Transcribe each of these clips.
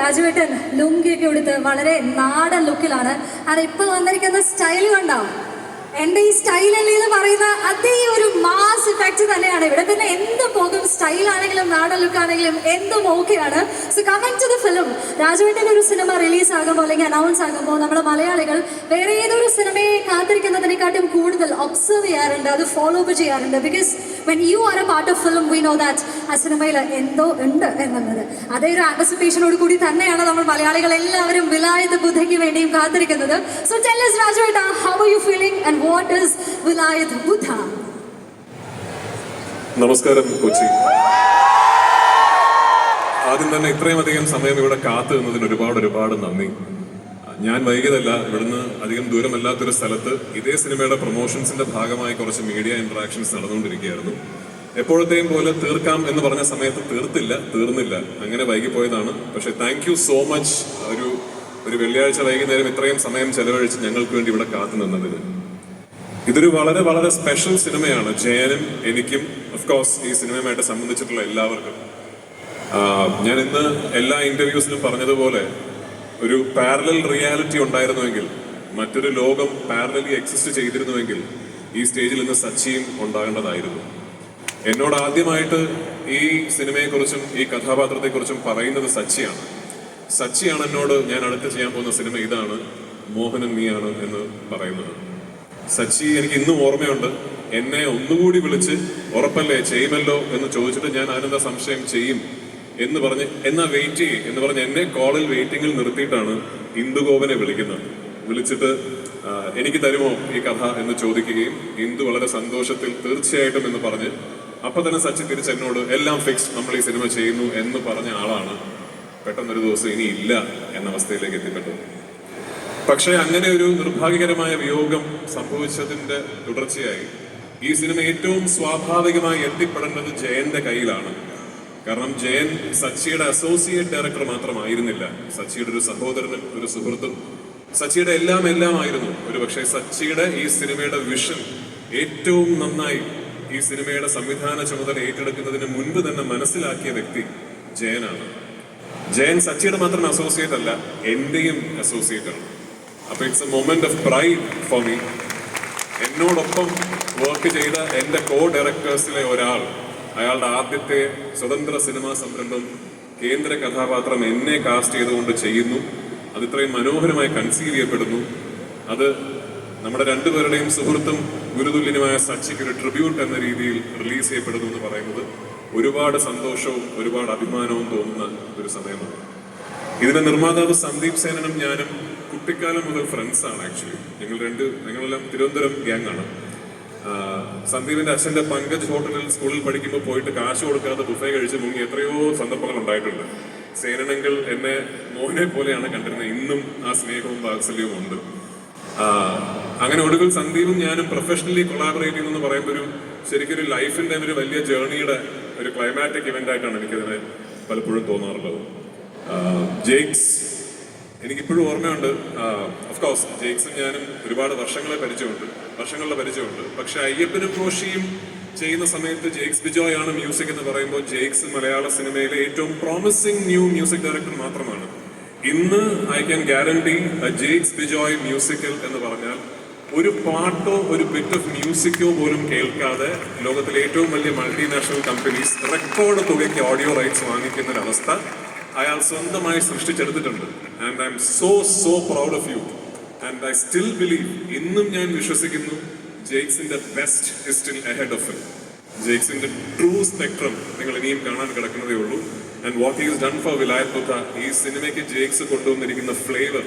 രാജുവേട്ടൻ ലുങ്കിയൊക്കെ എടുത്ത് വളരെ നാടൻ ലുക്കിലാണ്. അത് ഇപ്പോൾ വന്നിരിക്കുന്ന സ്റ്റൈൽ കണ്ടോ? എൻ്റെ ഈ സ്റ്റൈലല്ലേ എന്ന് പറയുന്ന അതേ ഒരു മാസ് ഇഫക്റ്റ് തന്നെയാണ് ഇവിടെ. പിന്നെ എന്ത് പോകും, സ്റ്റൈലാണെങ്കിലും നാടൻ ലുക്കാണെങ്കിലും എന്തും ഓക്കെയാണ്. So coming to the film, രാജുവേട്ടൻ്റെ ഒരു സിനിമ റിലീസ് ആകുമ്പോൾ അല്ലെങ്കിൽ അനൗൺസ് ആകുമ്പോൾ നമ്മൾ മലയാളികൾ വേറെ ഏതൊരു സിനിമയെ കാത്തിരിക്കുന്നതിനെക്കാട്ടും കൂടുതൽ ഒബ്സർവ് ചെയ്യാറുണ്ട്, അത് ഫോളോ അപ്പ് ചെയ്യാറുണ്ട്. Because when you are A part of film we know that ആ സിനിമയിൽ എന്തോ ഉണ്ട് എന്നുള്ളത്. അതേ ഒരു ആന്റിസിപ്പേഷനോട് കൂടി തന്നെയാണ് നമ്മൾ മലയാളികൾ എല്ലാവരും വിലായത്ത് ബുദ്ധയ്ക്ക് വേണ്ടിയും കാത്തിരിക്കുന്നത്. So tell us രാജുവേട്ട, how are you feeling and what is Vilayath ബുദ്ധ? നമസ്കാരം കൊച്ചി. ആദ്യം തന്നെ ഇത്രയും അധികം സമയം ഇവിടെ കാത്തു നിന്നതിന് ഒരുപാട് നന്ദി. ഞാൻ വൈകിയതല്ല, ഇവിടുന്ന് അധികം ദൂരമല്ലാത്തൊരു സ്ഥലത്ത് ഇതേ സിനിമയുടെ പ്രൊമോഷൻസിന്റെ ഭാഗമായി കുറച്ച് മീഡിയ ഇന്ററാക്ഷൻസ് നടന്നുകൊണ്ടിരിക്കുകയായിരുന്നു. എപ്പോഴത്തെയും പോലെ തീർക്കാം എന്ന് പറഞ്ഞ സമയത്ത് തീർന്നില്ല, അങ്ങനെ വൈകിപ്പോയതാണ്. പക്ഷെ താങ്ക് യു സോ മച്ച്. ഒരു വെള്ളിയാഴ്ച വൈകുന്നേരം ഇത്രയും സമയം ചെലവഴിച്ച് ഞങ്ങൾക്ക് വേണ്ടി ഇവിടെ കാത്തു നിന്നതിന്. ഇതൊരു വളരെ സ്പെഷ്യൽ സിനിമയാണ് ജയനും എനിക്കും, ഓഫ് കോഴ്സ് ഈ സിനിമയുമായിട്ട് സംബന്ധിച്ചിട്ടുള്ള എല്ലാവർക്കും. ഞാൻ ഇന്ന് എല്ലാ ഇന്റർവ്യൂസിലും പറഞ്ഞതുപോലെ ഒരു പാരലൽ റിയാലിറ്റി ഉണ്ടായിരുന്നുവെങ്കിൽ, മറ്റൊരു ലോകം പാരലലി എക്സിസ്റ്റ് ചെയ്തിരുന്നുവെങ്കിൽ ഈ സ്റ്റേജിൽ ഇന്ന് സച്ചിയും ഉണ്ടാകേണ്ടതായിരുന്നു. എന്നോട് ആദ്യമായിട്ട് ഈ സിനിമയെക്കുറിച്ചും ഈ കഥാപാത്രത്തെക്കുറിച്ചും പറയുന്നത് സച്ചിയാണ് എന്നോട് ഞാൻ അടുത്ത് ചെയ്യാൻ പോകുന്ന സിനിമ ഇതാണ്, മോഹനൻ നീയാണ് എന്ന് പറയുന്നത്. സച്ചി എനിക്ക് ഇന്നും ഓർമ്മയുണ്ട്. എന്നെ ഒന്നുകൂടി വിളിച്ച് ഉറപ്പല്ലേ ചെയ്യുമല്ലോ എന്ന് ചോദിച്ചിട്ട് ഞാൻ അതിനെന്താ സംശയം ചെയ്യും എന്ന് പറഞ്ഞ് എന്നാ വെയിറ്റ് ചെയ്യും എന്ന് പറഞ്ഞ് എന്നെ കോളിൽ വെയിറ്റിംഗിൽ നിർത്തിയിട്ടാണ് ഇന്ദുഗോപനെ വിളിച്ചിട്ട് എനിക്ക് തരുമോ ഈ കഥ എന്ന് ചോദിക്കുകയും ഇന്ദു വളരെ സന്തോഷത്തിൽ തീർച്ചയായിട്ടും എന്ന് പറഞ്ഞ് അപ്പൊ തന്നെ സച്ചി തിരിച്ച് എന്നോട് എല്ലാം ഫിക്സ്, നമ്മൾ ഈ സിനിമ ചെയ്യുന്നു എന്ന് പറഞ്ഞ ആളാണ് പെട്ടെന്നൊരു ദിവസം ഇനി ഇല്ല എന്ന അവസ്ഥയിലേക്ക് എത്തിപ്പെട്ടത്. പക്ഷെ അങ്ങനെ ഒരു നിർഭാഗ്യകരമായ വിയോഗം സംഭവിച്ചതിന്റെ തുടർച്ചയായി ഈ സിനിമ ഏറ്റവും സ്വാഭാവികമായി എത്തിപ്പെടേണ്ടത് ജയന്റെ കയ്യിലാണ്. കാരണം ജയൻ സച്ചിയുടെ അസോസിയേറ്റ് ഡയറക്ടർ മാത്രമായിരുന്നില്ല, സച്ചിയുടെ ഒരു സഹോദരനും ഒരു സുഹൃത്തും, സച്ചിയുടെ എല്ലാം ആയിരുന്നു. ഒരു പക്ഷേ സച്ചിയുടെ ഈ സിനിമയുടെ വിഷൻ ഏറ്റവും നന്നായി ഈ സിനിമയുടെ സംവിധാന ചുമതല ഏറ്റെടുക്കുന്നതിന് മുൻപ് തന്നെ മനസ്സിലാക്കിയ വ്യക്തി ജയനാണ്. ജയൻ സച്ചിയുടെ മാത്രം അസോസിയേറ്റ് അല്ല, എന്റെയും അസോസിയേറ്റ് ആണ്. അപ്പൊ it's A moment of pride for me. എന്നോടൊപ്പം വർക്ക് ചെയ്ത എന്റെ കോ ഡയറക്ടേഴ്സിലെ ഒരാൾ, അയാളുടെ ആദ്യത്തെ സ്വതന്ത്ര സിനിമാ സംരംഭം കേന്ദ്ര കഥാപാത്രം എന്നെ കാസ്റ്റ് ചെയ്തുകൊണ്ട് ചെയ്യുന്നു. അത് ഇത്രയും മനോഹരമായി കൺസീവ് ചെയ്യപ്പെടുന്നു. അത് നമ്മുടെ രണ്ടുപേരുടെയും സുഹൃത്തും ഗുരുതുല്യനുമായ സച്ചിക്ക് ഒരു ട്രിബ്യൂട്ട് എന്ന രീതിയിൽ റിലീസ് ചെയ്യപ്പെടുന്നു എന്ന് പറയുന്നത് ഒരുപാട് സന്തോഷവും ഒരുപാട് അഭിമാനവും തോന്നുന്ന ഒരു സമയമാണ്. ഇതിന്റെ നിർമ്മാതാവ് സന്ദീപ് സേനനും ഞാനും കുട്ടിക്കാലം മുതൽ ഫ്രണ്ട്സ് ആണ്. ആക്ച്വലി ഞങ്ങളെല്ലാം തിരുവനന്തപുരം ഗ്യാങ് ആണ്. സന്ദീപിന്റെ അച്ഛന്റെ പങ്കജ് ഹോട്ടലിൽ സ്കൂളിൽ പഠിക്കുമ്പോൾ പോയിട്ട് കാശ് കൊടുക്കാതെ ബുഫേ കഴിച്ച് മുങ്ങി എത്രയോ സന്ദർഭങ്ങൾ ഉണ്ടായിട്ടുണ്ട്. സേനനങ്കിൽ എന്നെ മോനെ പോലെയാണ് കണ്ടിരുന്നത്. ഇന്നും ആ സ്നേഹവും വാത്സല്യവും ഉണ്ട്. അങ്ങനെ ഒടുവിൽ സന്ദീപും ഞാനും പ്രൊഫഷണലി കൊളാബറേറ്റ് ചെയ്യുന്നു എന്ന് പറയുമ്പോൾ ശരിക്കും ഒരു ലൈഫിന്റെ ഒരു വലിയ ജേർണിയുടെ ഒരു ക്ലൈമാറ്റിക് ഇവന്റ് ആയിട്ടാണ് എനിക്കതിനെ പലപ്പോഴും തോന്നാറുള്ളത്. ജെയ്ക്സ് എനിക്കിപ്പോഴും ഓർമ്മയുണ്ട്. ഓഫ്കോഴ്സ് ജെയ്ക്സും ഞാനും ഒരുപാട് വർഷങ്ങളുടെ പരിചയമുണ്ട്. പക്ഷെ അയ്യപ്പനും കോശിയും ചെയ്യുന്ന സമയത്ത് ജെയ്ക്സ് ബിജോയ് ആണ് മ്യൂസിക് എന്ന് പറയുമ്പോൾ ജെയ്ക്സ് മലയാള സിനിമയിലെ ഏറ്റവും പ്രോമിസിംഗ് ന്യൂ മ്യൂസിക് ഡയറക്ടർ മാത്രമാണ്. ഇന്ന് I can guarantee Jakes Bijoy musical എന്ന് പറഞ്ഞാൽ ഒരു പാട്ടോ ഒരു ബിറ്റ് ഓഫ് മ്യൂസിക്കോ പോലും കേൾക്കാതെ ലോകത്തിലെ ഏറ്റവും വലിയ മൾട്ടിനാഷണൽ കമ്പനീസ് റെക്കോർഡ് തുകയ്ക്ക് ഓഡിയോ റൈറ്റ്സ് വാങ്ങിക്കുന്ന ഒരവസ്ഥ അയാൾ സ്വന്തമായി സൃഷ്ടിച്ചെടുത്തിട്ടുണ്ട്. And I'm so proud of you. And I still believe, ഇന്നും ഞാൻ വിശ്വസിക്കുന്നു, ജെയ്ക്സിന്റെ best is still ahead of him. ജെയ്ക്സിന്റെ ട്രൂ സ്പെക്ട്രം നിങ്ങൾ ഇനിയും കാണാൻ കിടക്കുന്നതേ ഉള്ളൂ. And what he is done for Vilayath Buddha, ഈ സിനിമയ്ക്ക് ജെയ്ക്സ് കൊണ്ടുവന്നിരിക്കുന്ന ഫ്ലേവർ,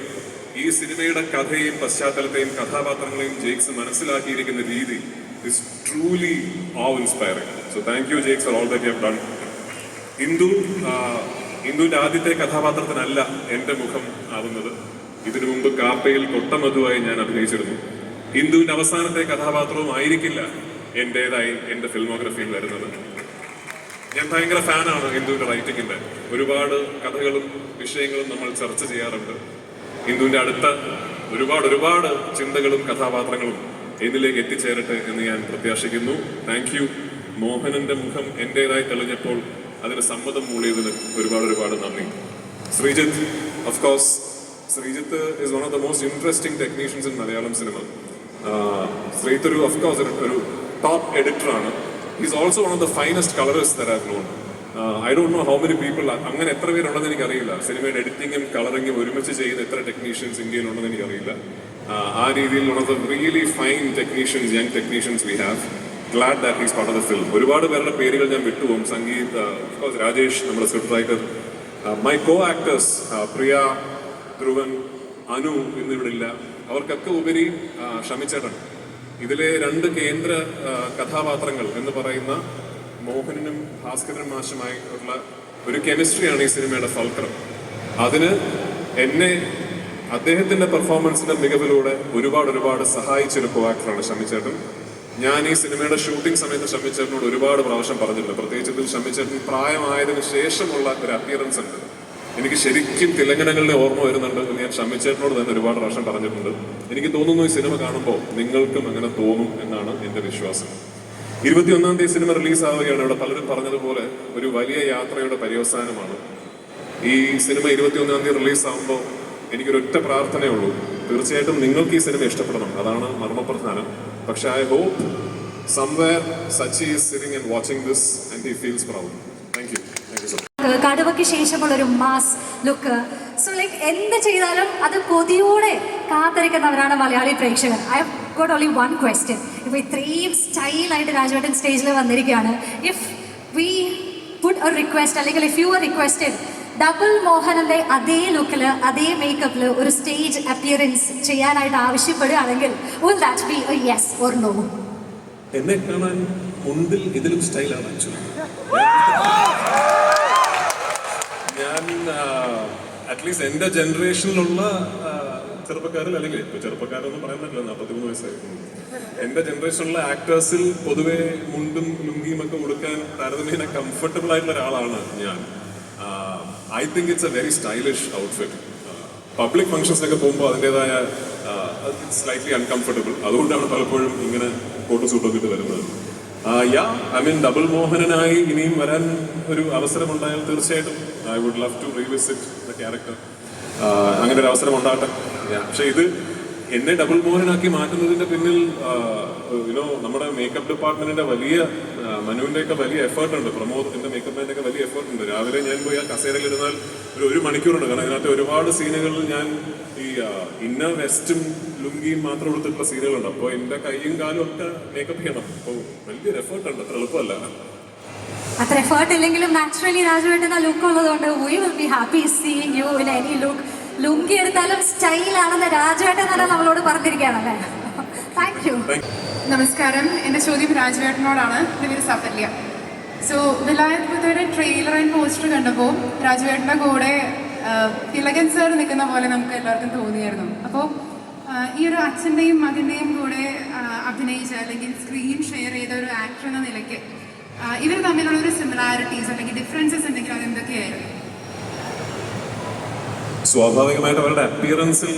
ഈ സിനിമയുടെ കഥയെയും പശ്ചാത്തലത്തെയും കഥാപാത്രങ്ങളെയും ജെയ്ക്സ് മനസ്സിലാക്കിയിരിക്കുന്ന രീതി is truly oh inspiring. So thank you Jakes for all that you have done. ഇന്ദുവിന്റെ ആദ്യത്തെ കഥാപാത്രത്തിനല്ല എന്റെ മുഖം ആവുന്നത്. ഇതിനു മുമ്പ് കാപ്പയിൽ കൊട്ടമധുവായി ഞാൻ അഭിനയിച്ചിരുന്നു. ഇന്ദുവിന്റെ അവസാനത്തെ കഥാപാത്രവും ആയിരിക്കില്ല എന്റേതായി എന്റെ ഫിൽമോഗ്രഫിയിൽ വരുന്നത്. ഞാൻ ഭയങ്കര ഫാനാണ് ഇന്ദുവിന്റെ റൈറ്റിങ്ങിന്റെ. ഒരുപാട് കഥകളും വിഷയങ്ങളും നമ്മൾ ചർച്ച ചെയ്യാറുണ്ട്. ഇന്ദുവിന്റെ അടുത്ത ഒരുപാട് ചിന്തകളും കഥാപാത്രങ്ങളും എന്നിലേക്ക് എത്തിച്ചേരട്ടെ എന്ന് ഞാൻ പ്രത്യാശിക്കുന്നു. Thank you. മോഹനന്റെ മുഖം എന്റേതായി തെളിഞ്ഞപ്പോൾ അതിന് സമ്മതം മൂളിയതിന് ഒരുപാട് നന്ദി. Sreejith, of course, Sreejith is one of the most interesting technicians in Malayalam cinema. Sreejith of course, ഒരു top എഡിറ്ററാണ്. He's also one of the finest colorists that I've known. I don't know how many people, അങ്ങനെ എത്ര പേരുണ്ടെന്ന് എനിക്കറിയില്ല. സിനിമയുടെ എഡിറ്റിങ്ങും കളറിങ്ങും ഒരുമിച്ച് ചെയ്യുന്ന എത്ര technicians ഇന്ത്യയിലുണ്ടെന്ന് എനിക്കറിയില്ല. ആ രീതിയിൽ one of the really fine technicians, young technicians we have. Glad that he's part of the film. ഒരുപാട് പേരുടെ പേരുകൾ ഞാൻ വിട്ടുപോകും. സംഗീത്, of course, രാജേഷ്, നമ്മുടെ script writer. My co actors Priya, Dhruvan, Anu എന്നിവിടെ ഇല്ല. അവർക്കൊക്കെ ഉപരി ഷമിച്ചേട്ടൻ. ഇതിലെ 2 കേന്ദ്ര കഥാപാത്രങ്ങൾ എന്ന് പറയുന്ന മോഹനനും ഭാസ്കരനും മാഷുമായി ഉള്ള ഒരു കെമിസ്ട്രിയാണ് ഈ സിനിമയുടെ ഫൾക്രം. അതിന് എന്നെ അദ്ദേഹത്തിന്റെ പെർഫോമൻസിന്റെ മികവിലൂടെ ഒരുപാട് സഹായിച്ചൊരു കോ ആക്ടറാണ് ഷമിച്ചേട്ടൻ. ഞാൻ ഈ സിനിമയുടെ ഷൂട്ടിംഗ് സമയത്ത് ഷമിച്ചേട്ടനോട് ഒരുപാട് പ്രാവശ്യം പറഞ്ഞിട്ടുണ്ട്. പ്രത്യേകിച്ച് ഇതിൽ ഷമിച്ചേട്ടൻ പ്രായമായതിനു ശേഷമുള്ള ഒരു അപ്പിയറൻസ് ഉണ്ട്. എനിക്ക് ശരിക്കും തിലങ്കനങ്ങളുടെ ഓർമ്മ വരുന്നുണ്ട് എന്ന് ഞാൻ ഷമിച്ചേട്ടനോട് തന്നെ ഒരുപാട് പ്രാവശ്യം പറഞ്ഞിട്ടുണ്ട്. എനിക്ക് തോന്നുന്നു ഈ സിനിമ കാണുമ്പോൾ നിങ്ങൾക്കും അങ്ങനെ തോന്നും എന്നാണ് എൻ്റെ വിശ്വാസം. 21-ാം തീയതി സിനിമ റിലീസാവുകയാണ്. ഇവിടെ പലരും പറഞ്ഞതുപോലെ ഒരു വലിയ യാത്രയുടെ പര്യവസാനമാണ്. ഈ സിനിമ 21-ാം തീയതി റിലീസാവുമ്പോൾ എനിക്കൊരൊറ്റ പ്രാർത്ഥനയുള്ളൂ, തീർച്ചയായിട്ടും നിങ്ങൾക്ക് ഈ സിനിമ ഇഷ്ടപ്പെടണം. അതാണ് മർമ്മപ്രധാനം. പക്ഷെ I hope somewhere Sachi is sitting and watching this and he feels proud. Thank you so much. കടുവയ്ക്ക് ശേഷമുള്ള ഒരു മാസ് ലുക്ക്. സോ ലൈക്ക് എന്ത് ചെയ്താലും അത് കൊതിയോടെ കാത്തിരിക്കുന്നവരാണ് മലയാളി പ്രേക്ഷകർ. I have got only one question. ഇപ്പോൾ ഇത്രയും സ്റ്റൈലായിട്ട് രാജവേട്ടൻ സ്റ്റേജിൽ വന്നിരിക്കുകയാണ്. If we put a request, അല്ലെങ്കിൽ if you are requested double മോഹനന്റെ അതേ ലുക്കിൽ അതേ മേക്കപ്പിൽ ഒരു സ്റ്റേജ് അപ്പിയറൻസ് ചെയ്യാനായിട്ട് ആവശ്യപ്പെടുകയാണെങ്കിൽ will that be a yes or no? എന്നെ കാണാൻ മുണ്ടിൽ ഇതിലും സ്റ്റൈലാണ് ആക്ച്വലി. ഞാൻ അറ്റ്ലീസ്റ്റ് എൻ്റെ ജനറേഷനിലുള്ള ചെറുപ്പക്കാരിൽ, അല്ലെങ്കിൽ ഇപ്പോൾ ചെറുപ്പക്കാരൊന്നും പറയാൻ പറ്റില്ല, 43 വയസ്സായിരുന്നു. എൻ്റെ ജനറേഷനിലുള്ള ആക്ടേഴ്സിൽ പൊതുവെ മുണ്ടും ലുങ്കിയും ഒക്കെ കൊടുക്കാൻ താരതമ്യേന കംഫർട്ടബിൾ ആയിട്ടുള്ള ഒരാളാണ് ഞാൻ. I think it's a very stylish outfit. Public ഫംഗ്ഷൻസിനൊക്കെ പോകുമ്പോൾ അതിൻ്റെതായ സ്ലൈറ്റ്ലി അൺകംഫർട്ടബിൾ. അതുകൊണ്ടാണ് പലപ്പോഴും ഇങ്ങനെ കോട്ട് സൂട്ടൊക്കെ ഇട്ട് വരുന്നത്. ഐ മീൻ ഡബിൾ മോഹനനായി ഇനിയും വരാൻ ഒരു അവസരമുണ്ടായാൽ തീർച്ചയായിട്ടും I would love to revisit the character. അങ്ങനെ ഒരു അവസരം ഉണ്ടാകട്ടെ. പക്ഷെ ഇത് എന്നെ ഡബിൾ മോഹനാക്കി മാറ്റുന്നതിന്റെ പിന്നിൽ നമ്മുടെ മേക്കപ്പ് ഡിപ്പാർട്ട്മെന്റിന്റെ വലിയ മനുവിന്റെ ഒക്കെ വലിയ എഫേർട്ട് ഉണ്ട്. പ്രമോദ്, എന്റെ മേക്കപ്പ് മാൻ്റെ ഒക്കെ വലിയ എഫേർട്ട് ഉണ്ട്. രാവിലെ ഞാൻ പോയി ആ കസേരയിൽ ഇരുന്നാൽ ഒരു മണിക്കൂറുണ്ട്. കാരണം അതിനകത്ത് ഒരുപാട് സീനുകളിൽ ഞാൻ ഈ ഇന്നർ വെസ്റ്റും ലുങ്കിയും മാത്രം എടുത്തിട്ടുള്ള സീനുകളുണ്ട്. അപ്പോൾ എന്റെ കൈയും കാലും ഒക്കെ മേക്കപ്പ് ചെയ്യണം. അപ്പോൾ വലിയൊരു എഫേർട്ട് ഉണ്ട്. അത്ര എളുപ്പമല്ല. അത്ര എഫേർട്ട് ഇല്ലെങ്കിലും നാച്ചുറലി രാജുവേട്ടൻ്റെ ലുക്ക് ഉള്ളതുകൊണ്ട് we will be happy seeing you in any look. Lungi എടുത്താലും സ്റ്റൈലാണെന്ന് രാജുവേട്ടൻ തന്നെ നമ്മളോട് പറഞ്ഞിരിക്കുകയാണല്ലേ. Thank you. നമസ്കാരം. എൻ്റെ ചോദ്യം രാജുവേട്ടനോടാണ്. എൻ്റെ പേര് സഫല്യ. So Vilayath പുത്രയുടെ trailer and poster കണ്ടപ്പോൾ രാജുവേട്ടൻ്റെ കൂടെ തിലകൻ സാർ നിൽക്കുന്ന പോലെ നമുക്ക് എല്ലാവർക്കും തോന്നിയായിരുന്നു. അപ്പോൾ ഈ ഒരു അച്ഛൻ്റെയും മകൻ്റെയും കൂടെ അഭിനയിച്ച അല്ലെങ്കിൽ സ്ക്രീൻ ഷെയർ ചെയ്ത ഒരു ആക്ടർ എന്ന നിലയ്ക്ക് ഇവർ തമ്മിലുള്ള ഒരു സിമിലാരിറ്റീസ് അല്ലെങ്കിൽ ഡിഫറൻസസ് ഉണ്ടെങ്കിൽ അതെന്തൊക്കെയായിരുന്നു? സ്വാഭാവികമായിട്ട് അവരുടെ അപ്പിയറൻസിൽ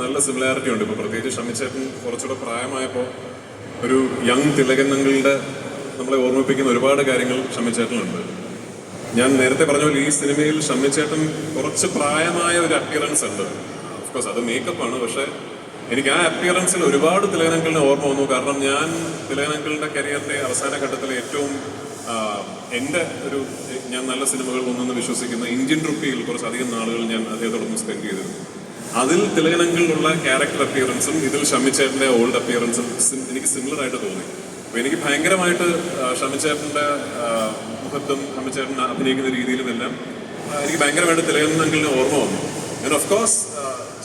നല്ല സിമിലാരിറ്റി ഉണ്ട്. ഇപ്പോൾ പ്രത്യേകിച്ച് ഷമിച്ചേട്ടൻ കുറച്ചുകൂടെ പ്രായമായപ്പോൾ ഒരു യങ് തിലകനങ്ങളുടെ നമ്മളെ ഓർമ്മിപ്പിക്കുന്ന ഒരുപാട് കാര്യങ്ങൾ ഷമിച്ചേട്ടനുണ്ട്. ഞാൻ നേരത്തെ പറഞ്ഞ പോലെ ഈ സിനിമയിൽ ഷമിച്ചേട്ടൻ കുറച്ച് പ്രായമായ ഒരു അപ്പിയറൻസ് ഉണ്ട്. ഓഫ്കോഴ്സ് അത് മേക്കപ്പാണ്. പക്ഷേ എനിക്ക് ആ അപ്പിയറൻസിൽ ഒരുപാട് തിലകനങ്ങളുടെ ഓർമ്മ വന്നു. കാരണം ഞാൻ തിലകനങ്ങളുടെ കരിയറിൻ്റെ അവസാന ഘട്ടത്തിൽ ഏറ്റവും ഞാൻ നല്ല സിനിമകൾ ഒന്നെന്ന് വിശ്വസിക്കുന്ന ഇന്ത്യൻ റുപ്പിയിൽ കുറച്ചധികം നാളുകൾ ഞാൻ അദ്ദേഹത്തോടൊന്ന് സ്പെൻഡ് ചെയ്തിരുന്നു. അതിൽ തിലകനങ്ങളിലുള്ള ക്യാരക്ടർ അപ്പിയറൻസും ഇതിൽ ഷമിച്ചേട്ടൻ്റെ ഓൾഡ് അപ്പിയറൻസും എനിക്ക് സിമിലർ ആയിട്ട് തോന്നി. അപ്പോൾ എനിക്ക് ഭയങ്കരമായിട്ട് ഷമിച്ചേട്ടൻ്റെ മുഖത്തും ഷമിച്ചേട്ടൻ അഭിനയിക്കുന്ന രീതിയിലുമെല്ലാം എനിക്ക് ഭയങ്കരമായിട്ട് തിലകനങ്ങളിലെ ഓർമ്മ വന്നു. And of course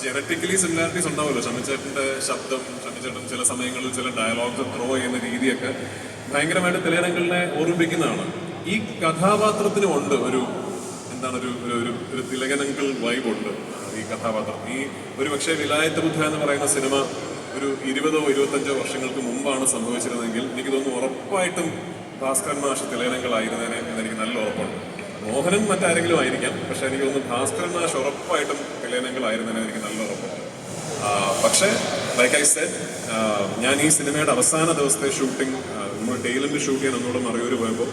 genetically similarities ഉണ്ടാവുമല്ലോ. ഷമിച്ചേട്ടൻ്റെ ശബ്ദം, ഷമിച്ചേട്ടൻ ചില സമയങ്ങളിൽ ചില ഡയലോഗ്സ് ത്രോ ചെയ്യുന്ന രീതിയൊക്കെ ഭയങ്കരമായിട്ട് തിലകനങ്ങളിലെ ഓർമ്മിപ്പിക്കുന്നതാണ്. ഈ കഥാപാത്രത്തിനും ഉണ്ട് ഒരു തിലകനങ്ങൾ വൈബുണ്ട് ഈ കഥാപാത്രം. ഈ പക്ഷേ വിലായത്ത് ബുദ്ധ എന്ന് പറയുന്ന സിനിമ ഒരു 20 or 25 വർഷങ്ങൾക്ക് മുമ്പാണ് സംഭവിച്ചിരുന്നെങ്കിൽ എനിക്ക് തോന്നുന്നു ഉറപ്പായിട്ടും ഭാസ്കരൻ മാഷ് തിലകനങ്ങളായിരുന്നേനെ എന്നെനിക്ക് നല്ല ഉറപ്പുണ്ട്. മോഹനൻ മറ്റാരെങ്കിലും ആയിരിക്കാം, പക്ഷെ എനിക്ക് തോന്നുന്നു ഭാസ്കരൻ മാഷ് ഉറപ്പായിട്ടും തിലകനങ്ങളായിരുന്നേനെ എനിക്ക് നല്ല ഉറപ്പുണ്ട്. പക്ഷേ ലൈക്ക് ഐ സെഡ്, ഞാൻ ഈ സിനിമയുടെ അവസാന ദിവസത്തെ ഷൂട്ടിംഗ് നമ്മൾ ടൈലൻഡ് ഷൂട്ട് ചെയ്യാൻ ഒന്നുകൂടെ മറയൂർ പോയപ്പോൾ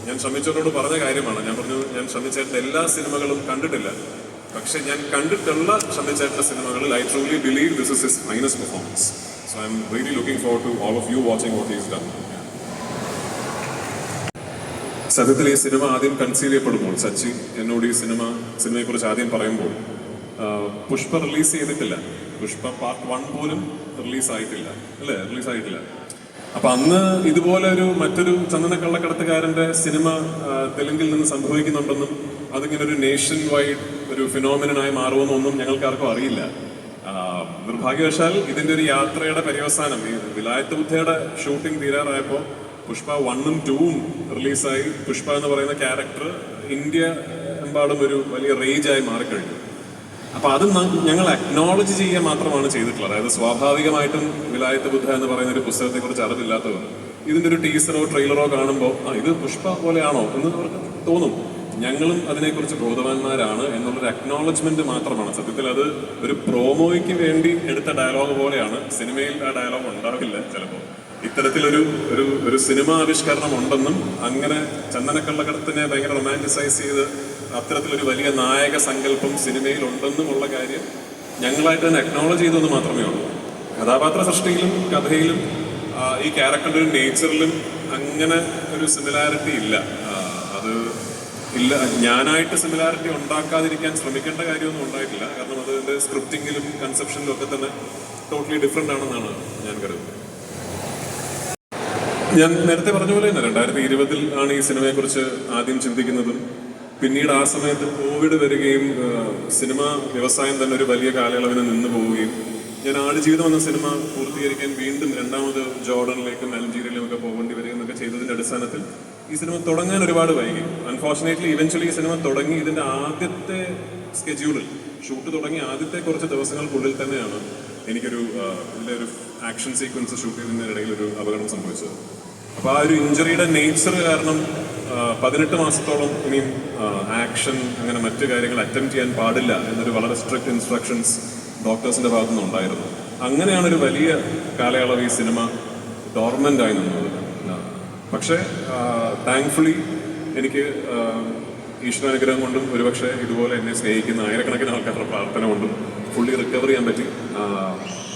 ഞാൻ ഷമിച്ചേട്ടനോട് പറഞ്ഞ കാര്യമാണ്. ഞാൻ പറഞ്ഞു, ഞാൻ ഷമിച്ചേട്ടൻ്റെ എല്ലാ സിനിമകളും കണ്ടിട്ടില്ല, പക്ഷെ ഞാൻ കണ്ടിട്ടുള്ള ഷമ്മിച്ചേട്ടൻ്റെ സിനിമകളിൽ I truly believe this is his finest performance. So I am really looking forward to all of you watching what is done. സത്യത്തിൽ ഈ സിനിമ ആദ്യം കൺസീവ് ചെയ്യപ്പെടുമ്പോൾ സച്ചി എന്നോട് ഈ സിനിമയെക്കുറിച്ച് ആദ്യം പറയുമ്പോൾ പുഷ്പ റിലീസ് ചെയ്തിട്ടില്ല, പുഷ്പ പാർട്ട് 1 പോലും റിലീസായിട്ടില്ല, റിലീസായിട്ടില്ല. അപ്പൊ അന്ന് ഇതുപോലെ മറ്റൊരു ചന്ദന കള്ളക്കടത്തുകാരന്റെ സിനിമ തെലുങ്കിൽ നിന്ന് സംഭവിക്കുന്നുണ്ടെന്നും അതിങ്ങനെ ഒരു നേഷൻ വൈഡ് ഒരു ഫിനോമിനായി മാറുമെന്നൊന്നും ഞങ്ങൾക്കാർക്കും അറിയില്ല. നിർഭാഗ്യവശാൽ ഇതിന്റെ ഒരു യാത്രയുടെ പര്യവസാനം ഈ വിലായത്ത് ബുദ്ധയുടെ ഷൂട്ടിംഗ് തീരാറായപ്പോൾ പുഷ്പ 1ഉം 2ഉം റിലീസായി. പുഷ്പ എന്ന് പറയുന്ന ക്യാരക്ടർ ഇന്ത്യ എമ്പാടും ഒരു വലിയ റേജായി മാറിക്കഴിഞ്ഞു. അപ്പൊ അത് ഞങ്ങൾ അക്നോളജ് ചെയ്യുക മാത്രമാണ് ചെയ്തിട്ടുള്ളത്. അതായത് സ്വാഭാവികമായിട്ടും വിലായത്ത് ബുദ്ധ എന്ന് പറയുന്ന ഒരു പുസ്തകത്തെ കുറിച്ച് അറിവില്ലാത്തവർ ഇതിന്റെ ഒരു ടീസറോ ട്രെയിലറോ കാണുമ്പോൾ ഇത് പുഷ്പ പോലെയാണോ എന്ന് അവർക്ക് തോന്നും. ഞങ്ങളും അതിനെക്കുറിച്ച് ബോധവാന്മാരാണ് എന്നുള്ളൊരു അക്നോളജ്മെന്റ് മാത്രമാണ്. സത്യത്തിൽ അത് ഒരു പ്രോമോയ്ക്ക് വേണ്ടി എടുത്ത ഡയലോഗ് പോലെയാണ്. സിനിമയിൽ ആ ഡയലോഗ് ഉണ്ടാവില്ല ചിലപ്പോൾ. ഇത്തരത്തിലൊരു ഒരു സിനിമ ആവിഷ്കരണം ഉണ്ടെന്നും അങ്ങനെ ചന്ദനക്കള്ളക്കടത്തിനെ ഭയങ്കര റൊമാൻറ്റിസൈസ് ചെയ്ത് അത്തരത്തിലൊരു വലിയ നായക സങ്കല്പം സിനിമയിൽ ഉണ്ടെന്നുമുള്ള കാര്യം ഞങ്ങളായിട്ട് തന്നെ അക്നോളജ് ചെയ്തെന്ന് മാത്രമേ ഉള്ളൂ. കഥാപാത്ര സൃഷ്ടിയിലും കഥയിലും ഈ ക്യാരക്ടറിന്റെ ഒരു നേച്ചറിലും അങ്ങനെ ഒരു സിമിലാരിറ്റി ഇല്ല. അത് ഇല്ല, ഞാനായിട്ട് സിമിലാരിറ്റി ഉണ്ടാക്കാതിരിക്കാൻ ശ്രമിക്കേണ്ട കാര്യമൊന്നും ഉണ്ടായിട്ടില്ല. കാരണം അതിന്റെ സ്ക്രിപ്റ്റിങ്ങിലും കൺസെപ്ഷനിലും ഒക്കെ തന്നെ ടോട്ടലി ഡിഫറെന്റ് ആണെന്നാണ് ഞാൻ കരുതുന്നത്. ഞാൻ നേരത്തെ പറഞ്ഞ പോലെ തന്നെ 2020 ആണ് ഈ സിനിമയെക്കുറിച്ച് ആദ്യം ചിന്തിക്കുന്നതും പിന്നീട് ആ സമയത്ത് കോവിഡ് വരികയും സിനിമ വ്യവസായം തന്നെ ഒരു വലിയ കാലയളവിന് നിന്ന് പോവുകയും ഞാൻ ആടുജീവിതം എന്ന സിനിമ പൂർത്തീകരിക്കാൻ വീണ്ടും രണ്ടാമത് ജോർഡനിലേക്കും അൽജീരിയയിലും ഒക്കെ പോകേണ്ടി വരികയെന്നൊക്കെ ചെയ്തതിന്റെ അടിസ്ഥാനത്തിൽ ഈ സിനിമ തുടങ്ങാൻ ഒരുപാട് വൈകി. അൺഫോർച്ചുനേറ്റ്ലി ഇവൻച്വലി ഈ സിനിമ തുടങ്ങി ഇതിന്റെ ആദ്യത്തെ സ്കെഡ്യൂളിൽ ഷൂട്ട് തുടങ്ങി ആദ്യത്തെ കുറച്ച് ദിവസങ്ങൾക്കുള്ളിൽ തന്നെയാണ് എനിക്കൊരു ഇതിലെ ഒരു ആക്ഷൻ സീക്വൻസ് ഷൂട്ട് ചെയ്യുന്നതിന്റെ ഇടയിൽ ഒരു അപകടം സംഭവിച്ചത്. അപ്പൊ ആ ഒരു ഇഞ്ചുറിയുടെ നേച്ചർ കാരണം 18 മാസത്തോളം ഇനിയും ആക്ഷൻ അങ്ങനെ മറ്റു കാര്യങ്ങൾ അറ്റംപ്റ്റ് ചെയ്യാൻ പാടില്ല എന്നൊരു വളരെ സ്ട്രിക്റ്റ് ഇൻസ്ട്രക്ഷൻസ് ഡോക്ടേഴ്സിന്റെ ഭാഗത്തു നിന്നുണ്ടായിരുന്നു. അങ്ങനെയാണ് ഒരു വലിയ കാലയളവ് ഈ സിനിമ ഡോർമെന്റ് ആയി നിന്നത്. പക്ഷേ താങ്ക്ഫുള്ളി എനിക്ക് ഈശ്വരാനുഗ്രഹം കൊണ്ടും ഒരുപക്ഷെ ഇതുപോലെ എന്നെ സ്നേഹിക്കുന്ന ആയിരക്കണക്കിന് ആൾക്കാരുടെ പ്രാർത്ഥന കൊണ്ടും ഫുള്ളി റിക്കവർ ചെയ്യാൻ പറ്റി.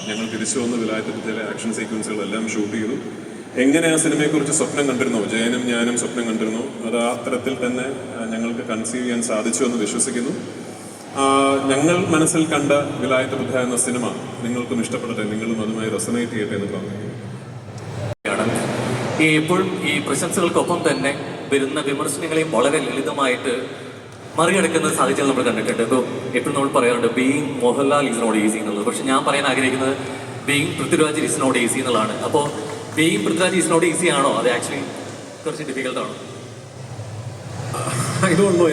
ഞങ്ങൾ തിരിച്ചു വന്ന് വിലായത്ത് ബുദ്ധയിലെ ആക്ഷൻ സീക്വൻസുകളെല്ലാം ഷൂട്ട് ചെയ്തു. എങ്ങനെ ആ സിനിമയെക്കുറിച്ച് സ്വപ്നം കണ്ടിരുന്നോ, ജയനും ഞാനും സ്വപ്നം കണ്ടിരുന്നു, അത് ആ തരത്തിൽ തന്നെ ഞങ്ങൾക്ക് കൺസീവ് ചെയ്യാൻ സാധിച്ചു എന്ന് വിശ്വസിക്കുന്നു. ഞങ്ങൾ മനസ്സിൽ കണ്ട വിലായത്ത് ബുദ്ധ എന്ന സിനിമ നിങ്ങൾക്കും ഇഷ്ടപ്പെടട്ടെ, നിങ്ങളും അതുമായി റെസനേറ്റ് ചെയ്യട്ടെ എന്ന് പ്രാർത്ഥിക്കുന്നു. എപ്പോഴും ഈ പ്രശംസകൾക്കൊപ്പം തന്നെ വരുന്ന വിമർശനങ്ങളെയും വളരെ ലളിതമായിട്ട് മറികടക്കുന്ന സാഹചര്യം നമ്മൾ കണ്ടിട്ടുണ്ട്. ഇപ്പോൾ എപ്പോഴും നമ്മൾ പറയാറുണ്ട് being Mohanlal is not easy എന്നുള്ളത്. പക്ഷെ ഞാൻ പറയാൻ ആഗ്രഹിക്കുന്നത് being Prithviraj is not easy എന്നുള്ളതാണ്. അപ്പോൾ being Prithviraj is not easy ആണോ, അത് ആക്ച്വലി കുറച്ച് ഡിഫിക്കൽട്ടാണോ? I don't know.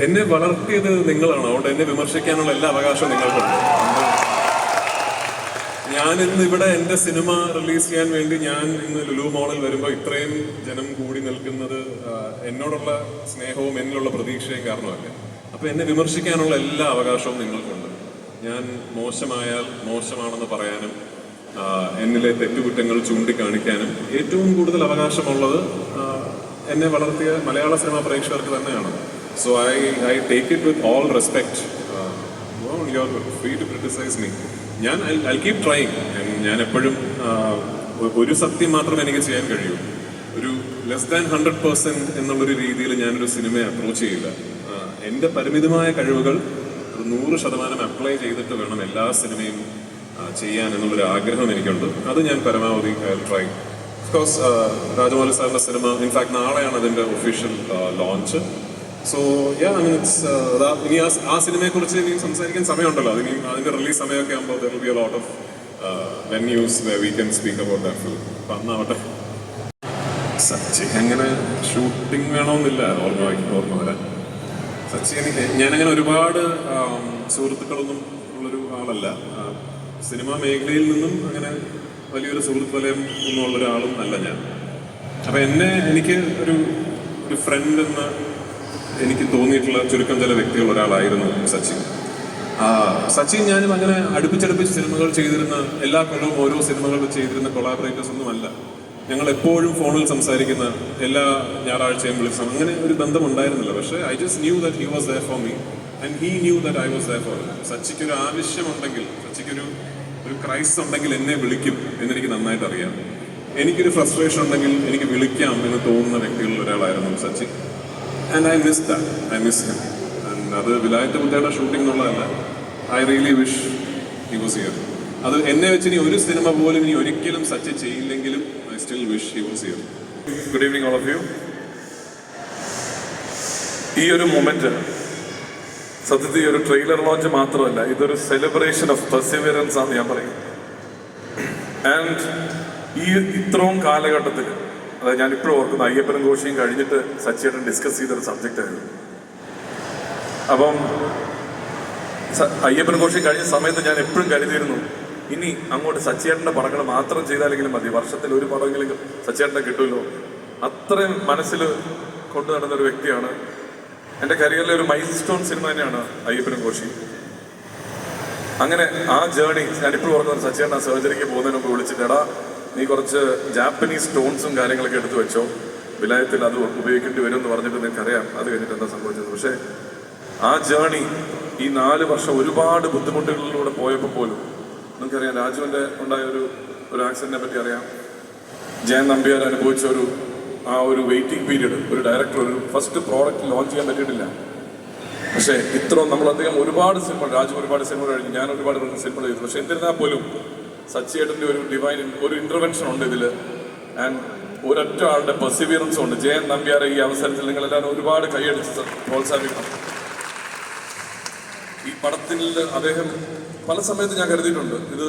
എന്നെ വളർത്തിയത് നിങ്ങളാണ്. അതുകൊണ്ട് എന്നെ വിമർശിക്കാനുള്ള എല്ലാ അവകാശവും നിങ്ങൾക്കുണ്ട്. ഞാൻ ഇന്ന് ഇവിടെ എൻ്റെ സിനിമ റിലീസ് ചെയ്യാൻ വേണ്ടി ഞാൻ ഇന്ന് ലുലു മോളിൽ വരുമ്പോൾ ഇത്രയും ജനം കൂടി നിൽക്കുന്നത് എന്നോടുള്ള സ്നേഹവും എന്നിലുള്ള പ്രതീക്ഷയും കാരണമല്ല. അപ്പൊ എന്നെ വിമർശിക്കാനുള്ള എല്ലാ അവകാശവും നിങ്ങൾക്കുണ്ട്. ഞാൻ മോശമായാൽ മോശമാണെന്ന് പറയാനും എന്നിലെ തെറ്റുകുറ്റങ്ങൾ ചൂണ്ടിക്കാണിക്കാനും ഏറ്റവും കൂടുതൽ അവകാശമുള്ളത് എന്നെ വളർത്തിയ മലയാള സിനിമാ പ്രേക്ഷകർക്ക് തന്നെയാണ്. So I take it with all respect. You are free to criticise me. ഞാൻ ഐ കീപ് ട്രൈങ്. ഞാൻ എപ്പോഴും ഒരു സത്യം മാത്രമേ എനിക്ക് ചെയ്യാൻ കഴിയൂ. ഒരു ലെസ് ദാൻ 100% എന്നുള്ളൊരു രീതിയിൽ ഞാനൊരു സിനിമയെ അപ്രോച്ച് ചെയ്യില്ല. എൻ്റെ പരിമിതമായ കഴിവുകൾ 100% അപ്ലൈ ചെയ്തിട്ട് വേണം എല്ലാ സിനിമയും ചെയ്യാൻ എന്നുള്ളൊരു ആഗ്രഹം എനിക്കുണ്ട്. അത് ഞാൻ പരമാവധി ട്രൈ. ഓഫ്കോഴ്സ് രാജമൗലി സാറിൻ്റെ സിനിമ ഇൻഫാക്ട് നാളെയാണ് അതിൻ്റെ ഒഫീഷ്യൽ ലോഞ്ച്. സോ ഇനി ആ സിനിമയെക്കുറിച്ച് ഇനി സംസാരിക്കാൻ സമയമുണ്ടല്ലോ. അതിന്റെ റിലീസ് സമയമൊക്കെ ആകുമ്പോൾ there will be a lot of venues where we can speak about that film. അപ്പം അന്നാവട്ടെ. സച്ചി അങ്ങനെ ഷൂട്ടിംഗ് വേണമെന്നില്ല ഓർമ്മ വരാൻ. സച്ചി ഞാനങ്ങനെ ഒരുപാട് സുഹൃത്തുക്കളൊന്നും ഉള്ളൊരു ആളല്ല. സിനിമാ മേഖലയിൽ നിന്നും അങ്ങനെ വലിയൊരു സുഹൃത്ത് വലയം ഒന്നും ഉള്ളൊരാളും അല്ല ഞാൻ. അപ്പം എനിക്ക് ഒരു ഫ്രണ്ട് എന്ന എനിക്ക് തോന്നിയിട്ടുള്ള ചുരുക്കം ചില വ്യക്തികൾ ഒരാളായിരുന്നു സച്ചിൻ. സച്ചിൻ ഞാനും അങ്ങനെ അടുപ്പിച്ചടുപ്പിച്ച് സിനിമകൾ ചെയ്തിരുന്ന, എല്ലാ കൊല്ലവും ഓരോ സിനിമകൾ ചെയ്തിരുന്ന കൊളാബറേറ്റേഴ്സ് ഒന്നുമല്ല. ഞങ്ങൾ എപ്പോഴും ഫോണിൽ സംസാരിക്കുന്ന, എല്ലാ ഞായറാഴ്ചയും വിളിച്ച അങ്ങനെ ഒരു ബന്ധം ഉണ്ടായിരുന്നില്ല. പക്ഷേ I just knew that he was there for me. And he knew that I was there for him. സച്ചിക്കൊരു ആവശ്യമുണ്ടെങ്കിൽ, സച്ചിക്കൊരു ക്രൈസ് ഉണ്ടെങ്കിൽ എന്നെ വിളിക്കും എന്നെനിക്ക് നന്നായിട്ട് അറിയാം. എനിക്കൊരു ഫ്രസ്ട്രേഷൻ ഉണ്ടെങ്കിൽ എനിക്ക് വിളിക്കാം എന്ന് തോന്നുന്ന വ്യക്തികളിൽ ഒരാളായിരുന്നു Sachin. And I miss that, I miss him. And അത് വിലായത്ത് മുത്തയുടെ ഷൂട്ടിംഗ് എന്നുള്ളതല്ല, I really wish he was here. അത് എന്നെ വെച്ച് ഇനി ഒരു സിനിമ പോലും ഇനി ഒരിക്കലും സച്ചിൻ ചെയ്യില്ലെങ്കിലും I still wish he was here. Good evening all of you. ഈ ഒരു മൊമെന്റ് സത്യത്തിൽ ഈ ഒരു ട്രെയിലർ ലോഞ്ച് മാത്രമല്ല, ഇതൊരു സെലിബ്രേഷൻ ഓഫ് പെർസിവിയറൻസ് ആണ് ഞാൻ പറയും. ആൻഡ് ഈ ഇത്രയും കാലഘട്ടത്തിൽ, അതായത് ഞാൻ ഇപ്പോഴും ഓർക്കുന്ന അയ്യപ്പനും ഘോഷിയും കഴിഞ്ഞിട്ട് സച്ചിയേട്ടൻ ഡിസ്കസ് ചെയ്തൊരു സബ്ജക്റ്റ് ആയിരുന്നു. അപ്പം അയ്യപ്പൻ ഘോഷി കഴിഞ്ഞ സമയത്ത് ഞാൻ എപ്പോഴും കരുതിയിരുന്നു, ഇനി അങ്ങോട്ട് സച്ചിയേട്ടൻ്റെ പടങ്ങൾ മാത്രം ചെയ്താലെങ്കിലും മതി, വർഷത്തിൽ ഒരു പടമെങ്കിലും സച്ചിയേട്ടനെ കിട്ടുമല്ലോ. അത്രയും മനസ്സിൽ കൊണ്ടു നടന്നൊരു വ്യക്തിയാണ്. എൻ്റെ കരിയറിലെ ഒരു മൈൽ സ്റ്റോൺ സിനിമ തന്നെയാണ് അയ്യപ്പനും ഘോഷി. അങ്ങനെ ആ ജേർണി ഞാനിപ്പോഴും ഓർക്കുന്നത്, സച്ചിയേട്ടൻ ആ സർജറിക്ക് പോകുന്നതിന് മുമ്പ് വിളിച്ചിട്ട്, എടാ നീ കുറച്ച് ജാപ്പനീസ് സ്റ്റോൺസും കാര്യങ്ങളൊക്കെ എടുത്തു വെച്ചോ, വിലായത്തിൽ അത് ഉപയോഗിക്കേണ്ടി വരും എന്ന് പറഞ്ഞിട്ട് നിനക്കറിയാം അത് കഴിഞ്ഞിട്ട് എന്താ സംഭവിച്ചത്. പക്ഷേ ആ ജേർണി ഈ 4 വർഷം ഒരുപാട് ബുദ്ധിമുട്ടുകളിലൂടെ പോയപ്പോൾ പോലും നിങ്ങൾക്കറിയാം, രാജുവിൻ്റെ ഉണ്ടായ ഒരു ആക്സിഡൻറ്റിനെ പറ്റി അറിയാം. ജയൻ നമ്പ്യാർ അനുഭവിച്ച ആ ഒരു വെയിറ്റിംഗ് പീരീഡ്, ഒരു ഡയറക്ടർ ഒരു ഫസ്റ്റ് പ്രോഡക്റ്റ് ലോഞ്ച് ചെയ്യാൻ പറ്റിയിട്ടില്ല. പക്ഷേ നമ്മളധികം ഒരുപാട് സിനിമ, രാജു ഒരുപാട് സിനിമ കഴിഞ്ഞു, ഞാൻ ഒരുപാട് സിനിമ ചെയ്തു. പക്ഷെ എന്നിരുന്നാൽ പോലും സച്ചിയേട്ടൻ്റെ ഒരു ഡിവൈൻ ഒരു ഇൻ്റർവെൻഷൻ ഉണ്ട് ഇതിൽ. ആൻഡ് ഒരൊറ്റ ആളുടെ പെർസിവിയറൻസ് ഉണ്ട്. ജയൻ നമ്പ്യാരെ ഈ അവസരത്തിൽ നിങ്ങളെല്ലാവരും ഒരുപാട് കൈയടിച്ച് പ്രോത്സാഹിപ്പിക്കണം. ഈ പടത്തിൽ അദ്ദേഹം പല സമയത്ത് ഞാൻ കരുതിയിട്ടുണ്ട്, ഇത്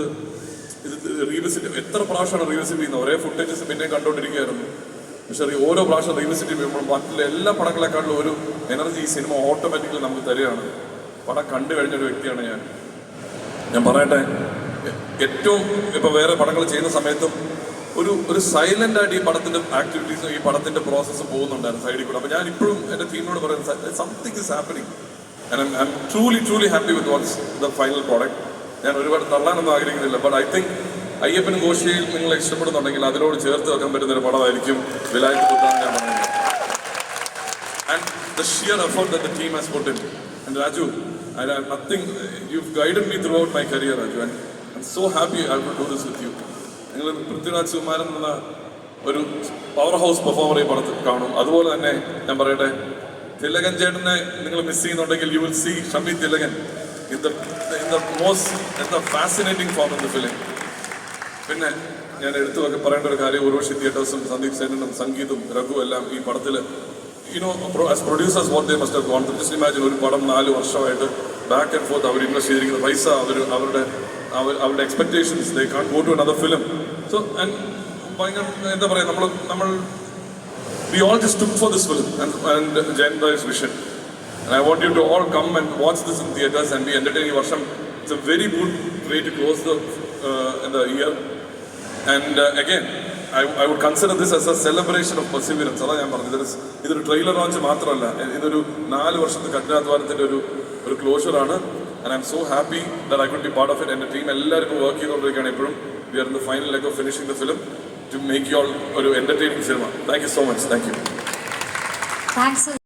റീവിസിറ്റ് എത്ര പ്രാവശ്യമാണ് റീവിസിറ്റ് ചെയ്യുന്നത്. ഒരേ ഫുട്ടേജസ് പിന്നെ കണ്ടുകൊണ്ടിരിക്കുകയായിരുന്നു. പക്ഷേ ഓരോ പ്രാവശ്യം റീവിസിറ്റ് ചെയ്യുമ്പോൾ മറ്റുള്ള എല്ലാ പടങ്ങളെക്കാളും ഒരു എനർജി ഈ സിനിമ ഓട്ടോമാറ്റിക്കലി നമുക്ക് തരികയാണ്. പടം കണ്ടു കഴിഞ്ഞൊരു വ്യക്തിയാണ് ഞാൻ പറയട്ടെ. ഏറ്റവും ഇപ്പോൾ വേറെ പടങ്ങൾ ചെയ്യുന്ന സമയത്തും ഒരു സൈലന്റ് ആയിട്ട് ഈ പടത്തിന്റെ ആക്ടിവിറ്റീസും ഈ പടത്തിന്റെ പ്രോസസ്സും പോകുന്നുണ്ടായിരുന്നു സൈഡിൽ കൂടെ. അപ്പോൾ ഞാൻ ഇപ്പോഴും എൻ്റെ ടീമിനോട് പറയുന്നത്, something is happening and I M truly happy with what's the final product. ഞാൻ ഒരുപാട് തള്ളാനൊന്നും ആഗ്രഹിക്കുന്നില്ല. ബട്ട് ഐ തിങ്ക് അയ്യപ്പനും ഘോഷിയിൽ നിങ്ങൾ ഇഷ്ടപ്പെടുന്നുണ്ടെങ്കിൽ അതിനോട് ചേർത്ത് വെക്കാൻ പറ്റുന്ന ഒരു പടമായിരിക്കും വിലായത്ത് പുത്താൻ ഞാൻ പറയുന്നത്. And the shear effort that the team has put in. And Raju, I have nothing, you've guided me throughout my career, Raju, and I'm so happy I will do this with you. നിങ്ങൾ പൃഥ്വിരാജ് സുകുമാരൻ എന്ന ഒരു power house performer ഈ പടത്തിൽ കാണും. അതുപോലെ തന്നെ ഞാൻ പറയട്ടെ, തിലകൻ ചേട്ടനെ നിങ്ങൾ മിസ് ചെയ്യുന്നുണ്ടെങ്കിൽ you will see Shammi Thilakan in the most fascinating form in the film. പിന്നെ ഞാൻ എടുത്തു പറയേണ്ട ഒരു കാര്യം, ഉർവശി തിയേറ്റേഴ്സും സന്ദീപ് സേനനും സംഗീതും രഘു എല്ലാം ഈ പടത്തിൽ as producers what they must have gone through. Just imagine ഒരു പടം 4 വർഷമായിട്ട് ബാക്ക് ആൻഡ് ഫോർത്ത് അവർ ഇൻവെസ്റ്റ് ചെയ്തിരിക്കുന്ന പൈസ, അവരുടെ expectations, they can't go to another film. So and ഭയങ്കര എന്താ പറയുക, നമ്മൾ we all just took for this film and Jain Bhai's vision. And I want you to all come and watch this in theaters and be entertained. ഈ വർഷം it's a very good way to close the year. And again, I would consider this as a celebration of perseverance. അതാണ് ഞാൻ പറഞ്ഞത്. ഇതൊരു trailer launch മാത്രമല്ല, ഇതൊരു 4 വർഷത്തെ കഠിനാധ്വാനത്തിൻ്റെ ഒരു ക്ലോഷറാണ്. And I'm so happy that I could be part of it. എൻ്റെ team എല്ലാവരും ഇപ്പോൾ വർക്ക് ചെയ്തുകൊണ്ടിരിക്കുകയാണ് ഇപ്പോഴും. We are in the final leg of finishing the film to make you all ഒരു entertaining cinema. Thank you so much. Thank you. Thanks.